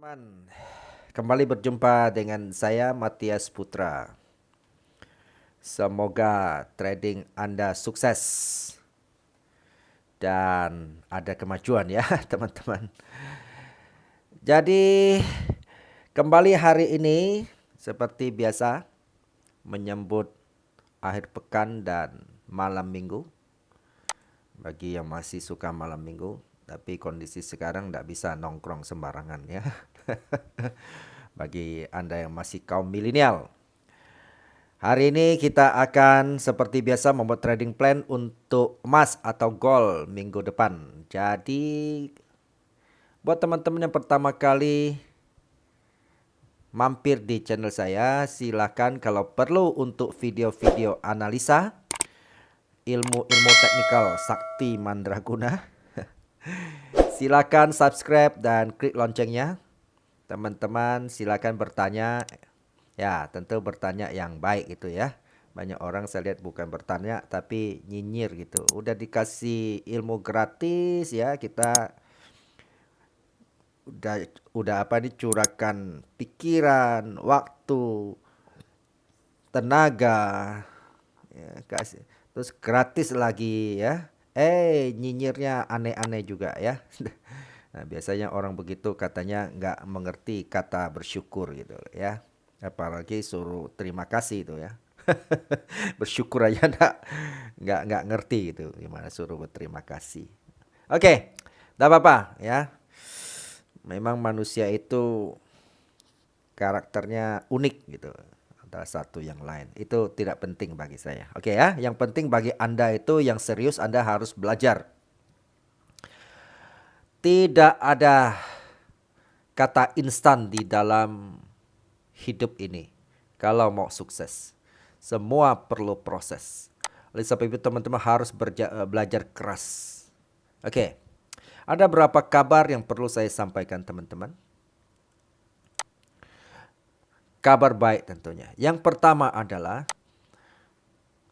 Teman, kembali berjumpa dengan saya Matias Putra. Semoga trading Anda sukses dan ada kemajuan ya, teman-teman. Jadi, kembali hari ini seperti biasa menyambut akhir pekan dan malam minggu. Bagi yang masih suka malam minggu, tapi kondisi sekarang tidak bisa nongkrong sembarangan ya. Bagi Anda yang masih kaum milenial. Hari ini kita akan seperti biasa membuat trading plan untuk emas atau gold minggu depan. Jadi buat teman-teman yang pertama kali mampir di channel saya, silakan kalau perlu untuk video-video analisa, ilmu-ilmu teknikal sakti mandraguna, silakan subscribe dan klik loncengnya. Teman-teman silakan bertanya. Ya, tentu bertanya yang baik gitu ya. Banyak orang saya lihat bukan bertanya tapi nyinyir gitu. Udah dikasih ilmu gratis ya, kita udah apa nih, curahkan pikiran, waktu, tenaga ya, kasih. Terus gratis lagi ya. Nyinyirnya aneh-aneh juga ya. Nah, biasanya orang begitu katanya nggak mengerti kata bersyukur gitu ya. Apalagi suruh terima kasih itu ya. Bersyukur aja nggak ngerti gitu gimana suruh berterima kasih. Oke, nggak apa-apa ya. Memang manusia itu karakternya unik gitu. Antara satu yang lain. Itu tidak penting bagi saya. Oke ya, yang penting bagi Anda itu yang serius Anda harus belajar. Tidak ada kata instan di dalam hidup ini. Kalau mau sukses, semua perlu proses. Oleh sebab itu teman-teman harus belajar keras. Oke, ada berapa kabar yang perlu saya sampaikan teman-teman? Kabar baik tentunya. Yang pertama adalah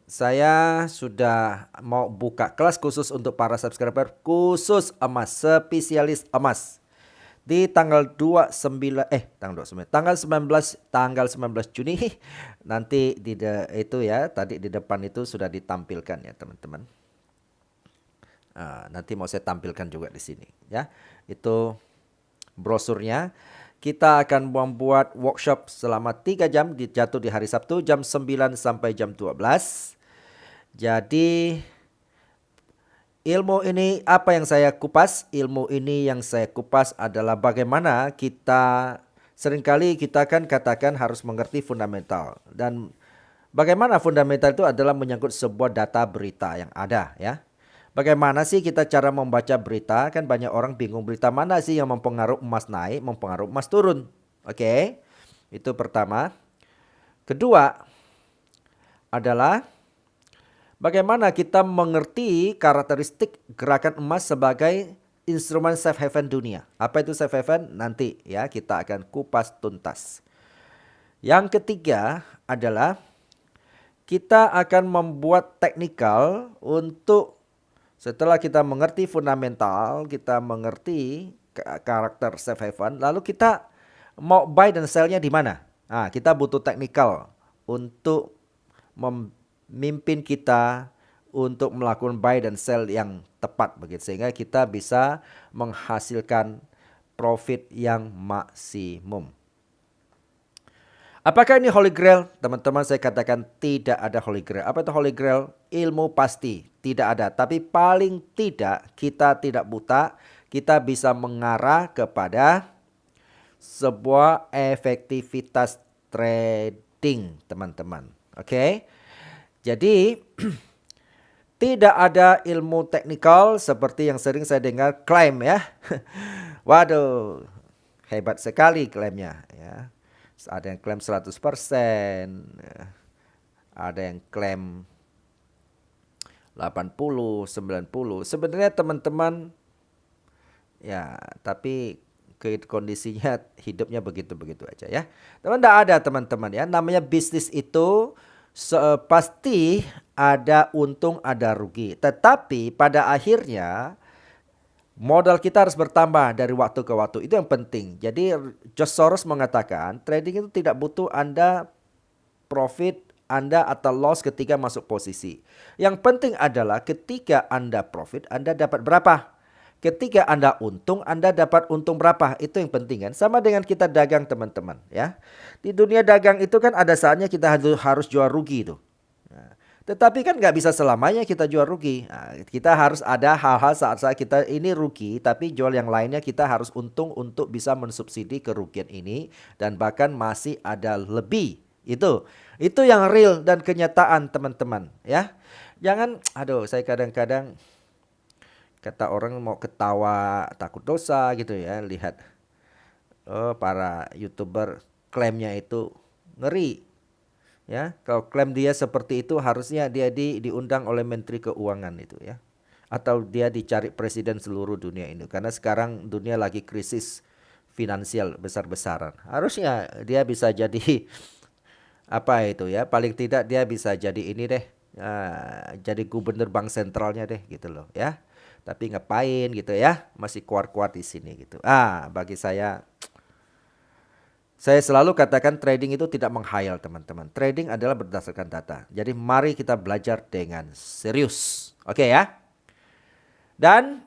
saya sudah mau buka kelas khusus untuk para subscriber khusus emas, spesialis emas. Di tanggal 19 Juni nanti itu ya, tadi di depan itu sudah ditampilkan ya teman-teman. Nanti mau saya tampilkan juga di sini ya. Itu brosurnya. Kita akan membuat workshop selama 3 jam, jatuh di hari Sabtu jam 9 sampai jam 12. Jadi ilmu ini apa yang saya kupas? Ilmu ini yang saya kupas adalah bagaimana kita seringkali kita kan katakan harus mengerti fundamental, dan bagaimana fundamental itu adalah menyangkut sebuah data berita yang ada ya. Bagaimana sih kita cara membaca berita? Kan banyak orang bingung berita mana sih yang mempengaruhi emas naik, mempengaruhi emas turun. Oke. Itu pertama. Kedua adalah bagaimana kita mengerti karakteristik gerakan emas sebagai instrumen safe haven dunia. Apa itu safe haven? Nanti ya kita akan kupas tuntas. Yang ketiga adalah kita akan membuat teknikal untuk setelah kita mengerti fundamental, kita mengerti karakter safe haven, lalu kita mau buy dan sell-nya di mana? Nah, kita butuh teknikal untuk memimpin kita untuk melakukan buy dan sell yang tepat begitu, sehingga kita bisa menghasilkan profit yang maksimum. Apakah ini Holy Grail? Teman-teman, saya katakan tidak ada Holy Grail. Apa itu Holy Grail? Ilmu pasti tidak ada. Tapi paling tidak kita tidak buta. Kita bisa mengarah kepada sebuah efektivitas trading, teman-teman. Oke. Jadi tidak ada ilmu teknikal seperti yang sering saya dengar klaim ya. Waduh, hebat sekali klaimnya ya. Ada yang klaim 100%, ada yang klaim 80, 90. Sebenarnya teman-teman ya, tapi kondisinya hidupnya begitu-begitu aja ya. Teman, tidak ada teman-teman ya. Namanya bisnis itu pasti ada untung ada rugi. Tetapi pada akhirnya Modal kita harus bertambah dari waktu ke waktu. Itu yang penting. Jadi George Soros mengatakan trading itu tidak butuh Anda profit Anda atau loss ketika masuk posisi. Yang penting adalah ketika Anda profit, Anda dapat berapa. Ketika Anda untung, Anda dapat untung berapa. Itu yang penting kan. Sama dengan kita dagang teman-teman ya. Di dunia dagang itu kan ada saatnya kita harus jual rugi itu. Tetapi kan nggak bisa selamanya kita jual rugi. Nah, kita harus ada hal-hal saat-saat kita ini rugi, tapi jual yang lainnya kita harus untung untuk bisa mensubsidi kerugian ini dan bahkan masih ada lebih. Itu yang real dan kenyataan teman-teman ya. Jangan, aduh saya kadang-kadang kata orang mau ketawa takut dosa gitu ya, lihat para YouTuber klaimnya itu ngeri. Ya, kalau klaim dia seperti itu harusnya dia diundang oleh Menteri Keuangan itu ya. Atau dia dicari presiden seluruh dunia ini karena sekarang dunia lagi krisis finansial besar-besaran. Harusnya dia bisa jadi apa itu ya? Paling tidak dia bisa jadi ini deh. Jadi gubernur bank sentralnya deh gitu loh ya. Tapi ngapain gitu ya? Masih kuat-kuat di sini gitu. Bagi saya selalu katakan trading itu tidak menghayal teman-teman. Trading adalah berdasarkan data. Jadi mari kita belajar dengan serius. Oke ya. Dan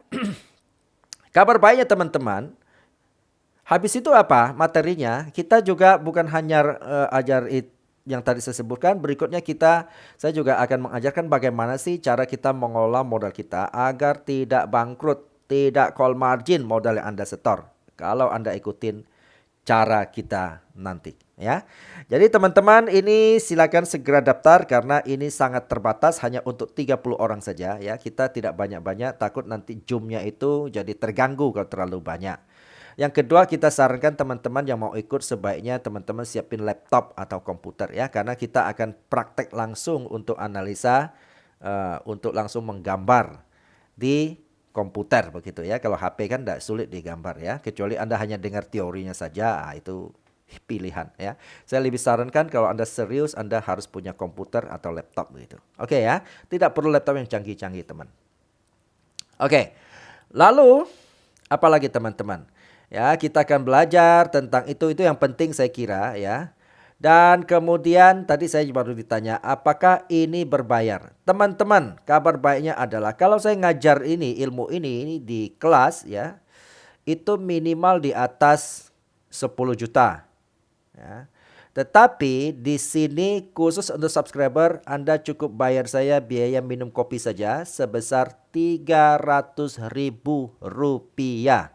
kabar baiknya teman-teman. Habis itu apa materinya? Kita juga bukan hanya ajar yang tadi saya sebutkan. Berikutnya saya juga akan mengajarkan bagaimana sih cara kita mengolah modal kita agar tidak bangkrut, tidak call margin modal yang Anda setor. Kalau Anda ikutin cara kita nanti ya. Jadi teman-teman ini silakan segera daftar karena ini sangat terbatas hanya untuk 30 orang saja ya. Kita tidak banyak-banyak takut nanti zoom-nya itu jadi terganggu kalau terlalu banyak. Yang kedua kita sarankan teman-teman yang mau ikut sebaiknya teman-teman siapin laptop atau komputer ya. Karena kita akan praktek langsung untuk analisa, untuk langsung menggambar di komputer begitu ya. Kalau HP kan tidak sulit digambar ya. Kecuali Anda hanya dengar teorinya saja, itu pilihan ya. Saya lebih sarankan kalau Anda serius Anda harus punya komputer atau laptop begitu. Oke ya. Tidak perlu laptop yang canggih-canggih teman. Oke. Lalu apalagi teman-teman? Ya, kita akan belajar tentang itu yang penting saya kira ya. Dan kemudian tadi saya baru ditanya apakah ini berbayar. Teman-teman, kabar baiknya adalah kalau saya ngajar ilmu ini di kelas ya, itu minimal di atas 10 juta. Ya. Tetapi di sini khusus untuk subscriber Anda cukup bayar saya biaya minum kopi saja sebesar 300.000 rupiah.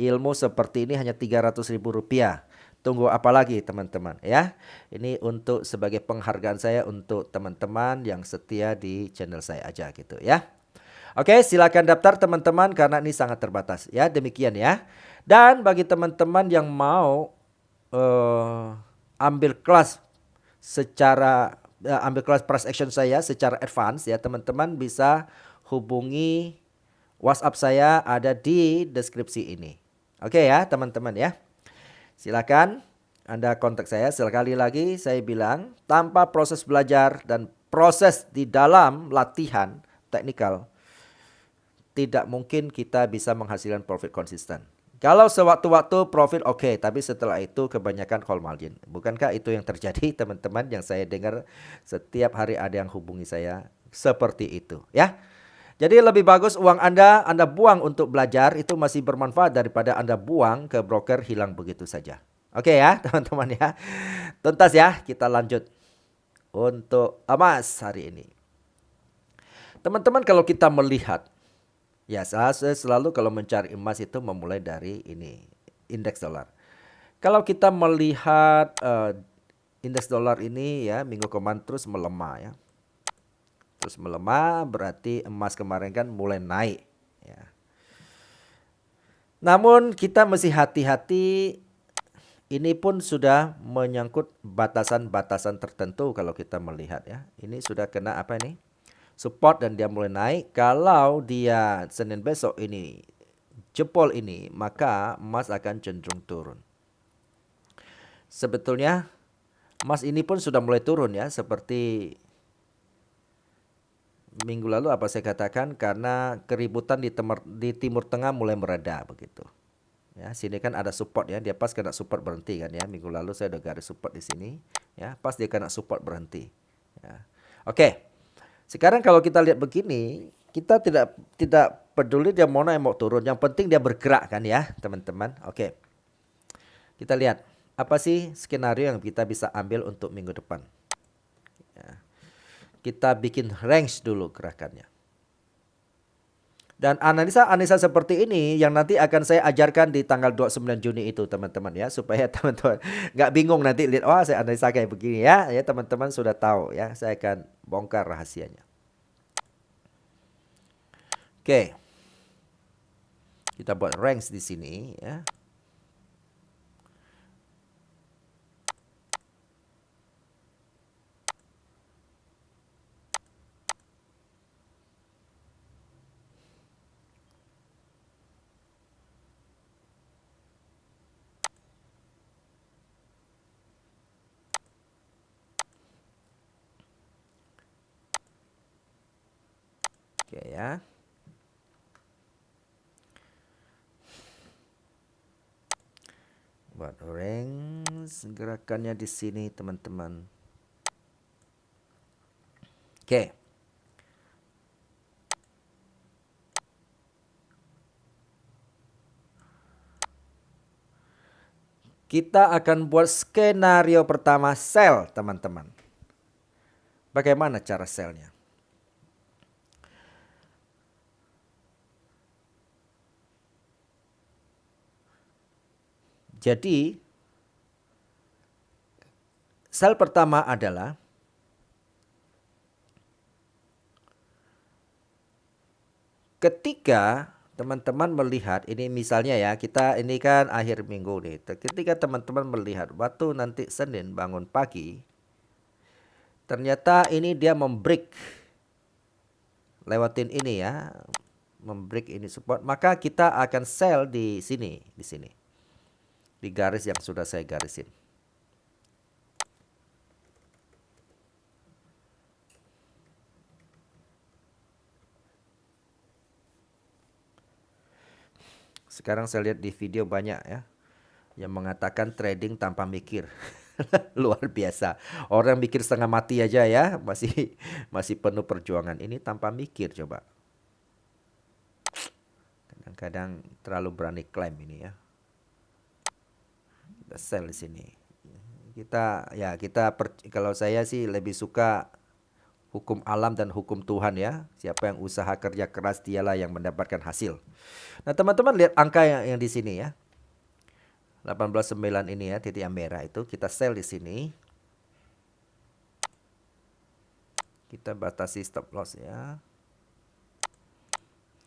Ilmu seperti ini hanya 300.000 rupiah. Tunggu apa lagi teman-teman ya. Ini untuk sebagai penghargaan saya untuk teman-teman yang setia di channel saya aja gitu ya. Oke, silakan daftar teman-teman karena ini sangat terbatas ya. Demikian ya. Dan bagi teman-teman yang mau ambil kelas ambil kelas price action saya secara advance ya, teman-teman bisa hubungi WhatsApp saya ada di deskripsi ini. Oke ya teman-teman ya. Silakan Anda kontak saya. Sekali lagi saya bilang tanpa proses belajar dan proses di dalam latihan teknikal tidak mungkin kita bisa menghasilkan profit konsisten. Kalau sewaktu-waktu profit oke, tapi setelah itu kebanyakan call margin. Bukankah itu yang terjadi teman-teman yang saya dengar setiap hari ada yang hubungi saya seperti itu ya. Jadi lebih bagus uang Anda buang untuk belajar itu masih bermanfaat daripada Anda buang ke broker hilang begitu saja. Oke ya teman-teman ya. Tuntas ya, kita lanjut untuk emas hari ini. Teman-teman kalau kita melihat, ya saya selalu kalau mencari emas itu memulai dari ini, indeks dolar. Kalau kita melihat indeks dolar ini ya minggu kemarin terus melemah ya. Terus melemah berarti emas kemarin kan mulai naik ya. Namun kita mesti hati-hati, ini pun sudah menyangkut batasan-batasan tertentu kalau kita melihat ya. Ini sudah kena apa ini? Support dan dia mulai naik. Kalau dia Senin besok ini jebol ini, maka emas akan cenderung turun. Sebetulnya emas ini pun sudah mulai turun ya, seperti Minggu lalu apa saya katakan, karena keributan di Timur Tengah mulai mereda begitu. Ya, sini kan ada support ya, dia pas kena support berhenti kan ya. Minggu lalu saya udah garis support di sini, ya, pas dia kena support berhenti. Ya. Oke. Sekarang kalau kita lihat begini, kita tidak peduli dia mau naik mau turun, yang penting dia bergerak kan ya, teman-teman. Oke. Kita lihat apa sih skenario yang kita bisa ambil untuk minggu depan. Ya. Kita bikin range dulu gerakannya. Dan analisa seperti ini yang nanti akan saya ajarkan di tanggal 29 Juni itu teman-teman ya. Supaya teman-teman nggak bingung nanti lihat, oh saya analisa kayak begini ya. Ya teman-teman sudah tahu ya, saya akan bongkar rahasianya. Oke. Kita buat range di sini ya. Oke ya. Buat range gerakannya di sini teman-teman. Oke. Kita akan buat skenario pertama sell teman-teman. Bagaimana cara sellnya? Jadi sell pertama adalah ketika teman-teman melihat ini, misalnya ya, kita ini kan akhir minggu nih. Ketika teman-teman melihat waktu nanti Senin bangun pagi, ternyata ini dia membreak lewatin ini ya, membreak ini support, maka kita akan sell di sini, di garis yang sudah saya garisin. Sekarang saya lihat di video banyak ya yang mengatakan trading tanpa mikir. Luar biasa. Orang mikir setengah mati aja ya, masih penuh perjuangan. Ini tanpa mikir coba. Kadang-kadang terlalu berani klaim ini ya. Kita sell di sini. Kalau saya sih lebih suka hukum alam dan hukum Tuhan ya. Siapa yang usaha kerja keras dialah yang mendapatkan hasil. Nah, teman-teman lihat angka yang di sini ya. 18.9 ini ya, titik yang merah itu kita sell di sini. Kita batasi stop loss ya.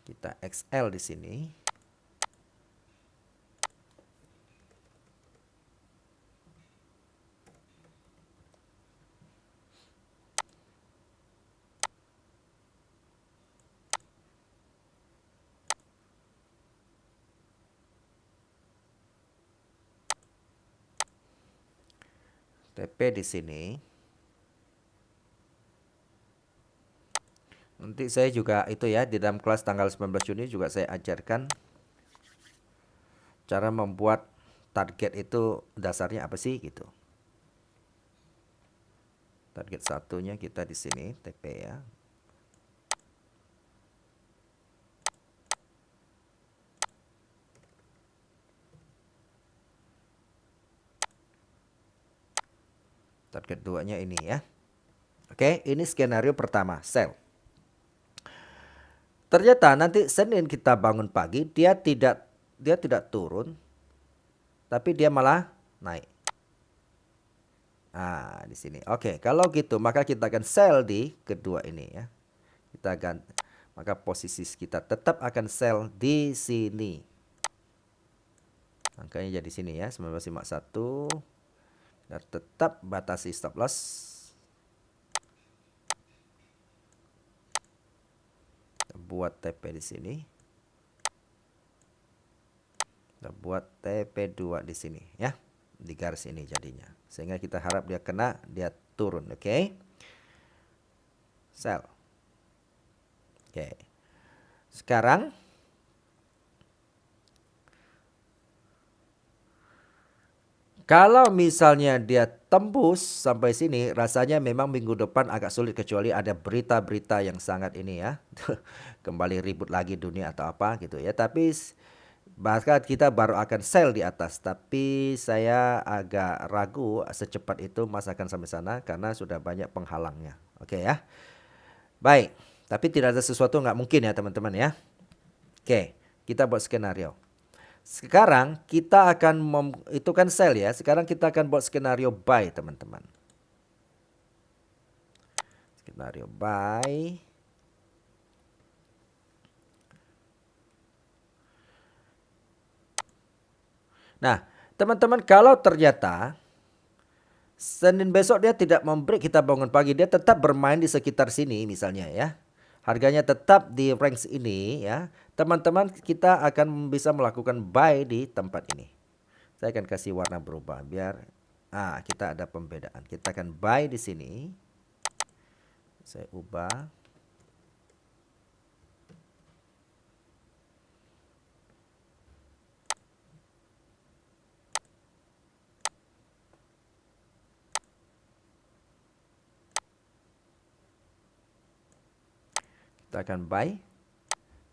Kita XL di sini. TP di sini. Nanti saya juga itu ya, di dalam kelas tanggal 19 Juni juga saya ajarkan cara membuat target itu dasarnya apa sih gitu. Target satunya kita di sini TP ya. Target 2-nya ini ya. Oke, ini skenario pertama, sell. Ternyata nanti Senin kita bangun pagi, dia tidak turun, tapi dia malah naik. Nah, di sini. Oke, kalau gitu maka kita akan sell di kedua ini ya. Maka posisi kita tetap akan sell di sini. Angkanya jadi sini ya, 1951. Dan tetap batasi stop loss. Buat TP di sini. Kita buat TP2 di sini ya. Di garis ini jadinya. Sehingga kita harap dia kena, dia turun, oke? Sell. Oke. Sekarang kalau misalnya dia tembus sampai sini, rasanya memang minggu depan agak sulit kecuali ada berita-berita yang sangat ini ya. Kembali ribut lagi dunia atau apa gitu ya. Tapi bahkan kita baru akan sell di atas. Tapi saya agak ragu secepat itu Mas akan sampai sana karena sudah banyak penghalangnya. Oke ya. Baik. Tapi tidak ada sesuatu nggak mungkin ya teman-teman ya. Oke, kita buat skenario. Sekarang kita akan itu kan sell ya. Sekarang kita akan buat skenario buy teman-teman. Skenario buy. Nah, teman-teman kalau ternyata Senin besok dia tidak memberi kita bangun pagi, dia tetap bermain di sekitar sini misalnya ya. Harganya tetap di range ini ya. Teman-teman kita akan bisa melakukan buy di tempat ini. Saya akan kasih warna berubah biar kita ada pembedaan. Kita akan buy di sini. Saya ubah. Kita akan buy.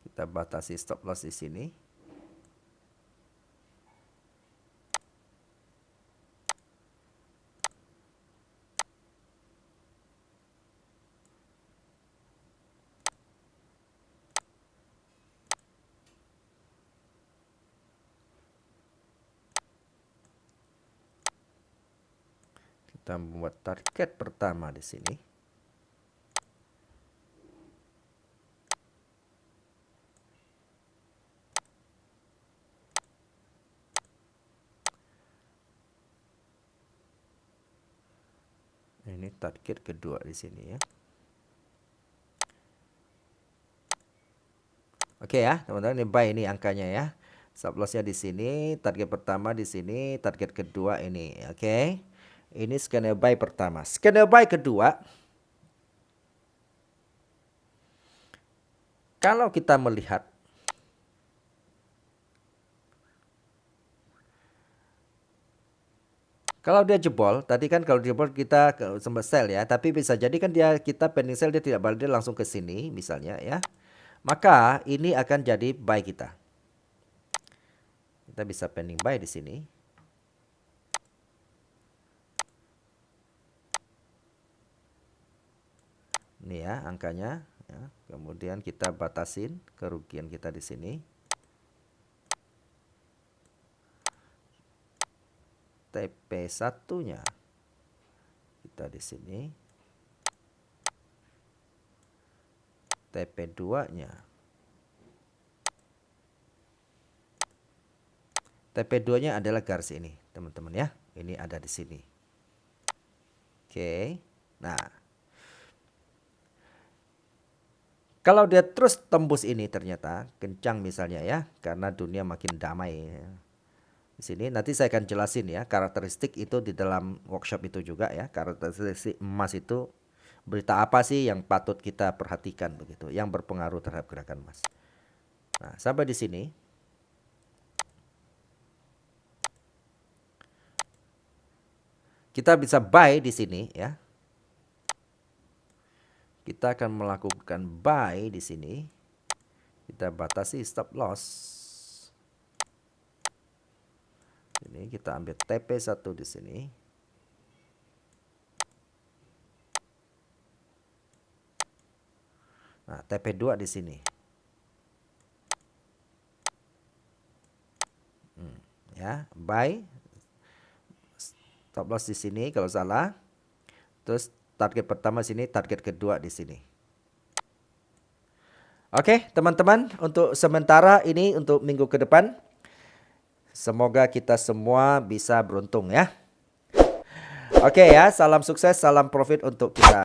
Kita batasi stop loss di sini. Kita membuat target pertama di sini. Ini target kedua di sini ya. Oke ya, teman-teman, ini buy ini angkanya ya. Stop lossnya di sini, target pertama di sini, target kedua ini. Oke. Ini skenario buy pertama. Skenario buy kedua. Kalau kita melihat kalau dia jebol, tadi kan kalau jebol kita sempat sell ya, tapi bisa jadi kan kita pending sell dia tidak balik, dia langsung ke sini misalnya ya. Maka ini akan jadi buy kita. Kita bisa pending buy di sini. Ini ya angkanya ya. Kemudian kita batasin kerugian kita di sini. TP1-nya kita di sini. TP2-nya. TP2-nya adalah garis ini, teman-teman ya. Ini ada di sini. Oke. Nah, kalau dia terus tembus ini ternyata kencang misalnya ya, karena dunia makin damai. Di sini nanti saya akan jelasin ya karakteristik itu di dalam workshop itu juga ya. Karakteristik emas itu berita apa sih yang patut kita perhatikan begitu, yang berpengaruh terhadap gerakan emas. Nah, sampai di sini. Kita bisa buy di sini ya. Kita akan melakukan buy di sini. Kita batasi stop loss. Ini kita ambil TP1 di sini. Nah, TP2 di sini. Ya, buy. Stop loss di sini kalau salah. Terus target pertama sini, target kedua di sini. Oke, teman-teman, untuk sementara ini untuk minggu ke depan semoga kita semua bisa beruntung ya. Oke ya, salam sukses, salam profit untuk kita.